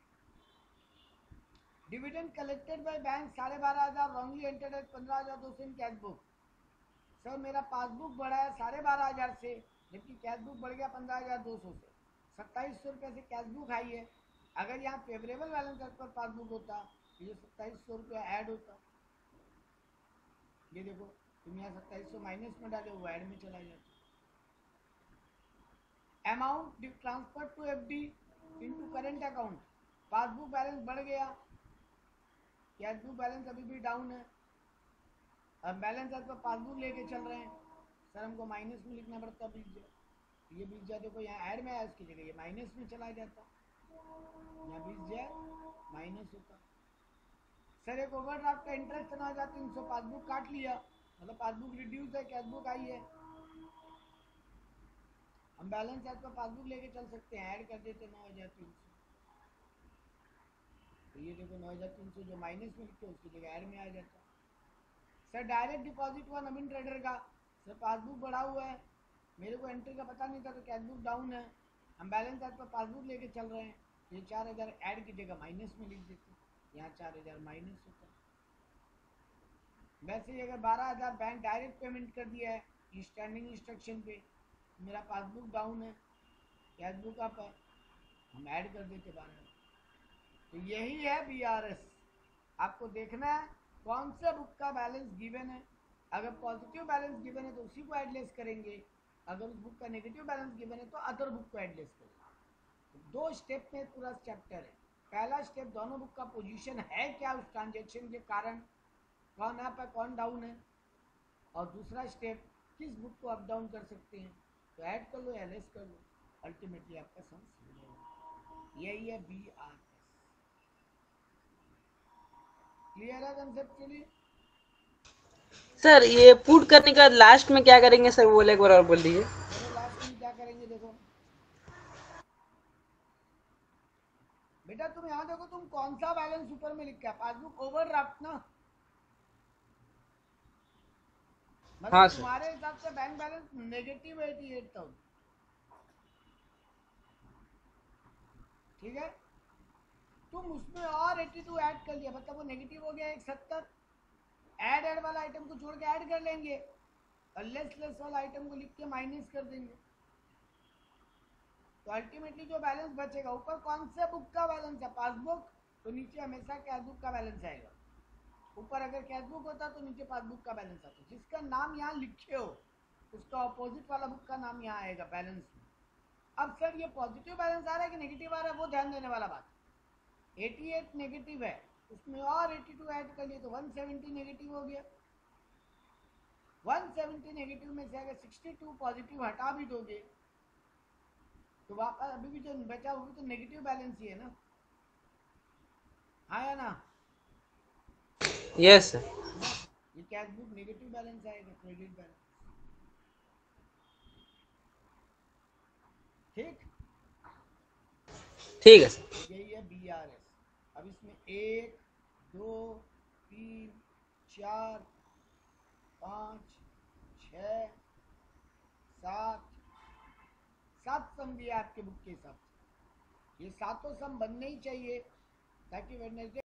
Dividend collected by bank 12,500 wrongly entered as 15,200 in cash book. Sir मेरा पासबुक बढ़ा है 12,500 से, जबकि कैश बुक बढ़ गया 15,200 से, 2,700 रुपये से कैश बुक आई है। अगर यहाँ फेवरेबल बैलेंस पर पासबुक होता तो ये 2,700 रुपया ऐड होता, ये देखो तुम यहाँ 2,700 माइनस में डाले, वो ऐड में चला जाता। Amount transfer to FD into current account, passbook balance बढ़ गया, कैश बुक बैलेंस अभी भी डाउन है, अब बैलेंस आपका पासबुक लेके चल रहे हैं, सर हमको माइनस में लिखना पड़ता 20,000, ये 20,000 देखो यहाँ ऐड में है, इसकी जगह ये माइनस में चला जाता, यहाँ 20,000 माइनस होता। सर एक ओवरड्राफ्ट का इंटरेस्ट 9,300 पासबुक काट लिया, मतलब पासबुक रिड्यूस है, कैश बुक आई है, हम बैलेंस आपका पासबुक लेके चल सकते हैं, ऐड कर देते 9,300, तो ये देखो 9,300 जो माइनस में लिखते उसकी जगह ऐड में आ जाता। सर डायरेक्ट डिपॉजिट हुआ नवीन ट्रेडर का, सर पासबुक बढ़ा हुआ है, मेरे को एंट्री का पता नहीं था, तो कैश बुक डाउन है, हम बैलेंस आपका पासबुक लेके चल रहे हैं, ये 4,000 ऐड की जगह माइनस में लिख देते, यहाँ 4,000 माइनस होता। वैसे ही अगर 12,000 बैंक डायरेक्ट पेमेंट कर दिया है स्टैंडिंग इंस्ट्रक्शन पे, मेरा पासबुक डाउन है, कैश बुक अप है, हम ऐड कर देते 12,000। तो यही है BRS। आपको देखना है कौन से बुक का बैलेंस गिवन है, अगर पॉजिटिव बैलेंस गिवन है तो उसी को एडलेस करेंगे, अगर उस बुक का नेगेटिव बैलेंस गिवन है तो अदर बुक को एडलेस करेंगे। 2 स्टेप में पूरा चैप्टर है। पहला स्टेप दोनों बुक का पोजीशन है क्या उस ट्रांजेक्शन के कारण, कौन अप है कौन डाउन है, और दूसरा स्टेप किस बुक को अप डाउन कर सकते हैं, तो ऐड कर लो एलएस कर लो, अल्टीमेटली आपका सम यही है BRS। क्लियर है कंसेप्चुअली? सर ये पुट करने के बाद लास्ट में क्या करेंगे सर, वो एक बार और बोल दीजिए। चलो लास्ट में क्या करेंगे देखो बेटा, तुम यहाँ देखो, तुम कौन सा बैलेंस ऊपर में लिखा है, पासबुक ओवरड्राफ्ट ना, मतलब हाँ सर। तुम्हारे हिसाब से बैंक बैलेंस नेगेटिव 88,000, ठीक है, तुम उसमें और 82 ऐड कर लिया, मतलब वो नेगेटिव हो गया 170। ऐड वाला आइटम को छोड़ के ऐड कर लेंगे और लेस वाला आइटम को लिख के माइनस कर देंगे, तो अल्टीमेटली जो बैलेंस बचेगा, ऊपर कौन से बुक का बैलेंस है, पासबुक, तो नीचे हमेशा कैश बुक का बैलेंस आएगा। ऊपर अगर कैश बुक होता तो नीचे पासबुक का बैलेंस आता, जिसका नाम यहाँ लिखे हो उसका अपोजिट वाला बुक का नाम यहाँ आएगा बैलेंस में। अब सर ये पॉजिटिव बैलेंस आ रहा है कि नेगेटिव आ रहा है, वो ध्यान देने वाला बात। 88 नेगेटिव है, उसमें और 82 ऐड कर लिए तो 170 नेगेटिव हो गया। 170 नेगेटिव में से अगर 62 पॉजिटिव हटा भी दोगे तो वापस अभी भी जो बचा होगी तो नेगेटिव बैलेंस ही है ना, हाँ या ना? Yes sir. ये कैश बुक नेगेटिव बैलेंस आएगा, क्रेडिट बैलेंस, ठीक। ठीक है सर। यही है BRS। अब इसमें 1 2 3 4 5 6 7 सम दिया आपके बुक के हिसाब से, ये सातों सम बनने ही चाहिए ताकि वेडनेसडे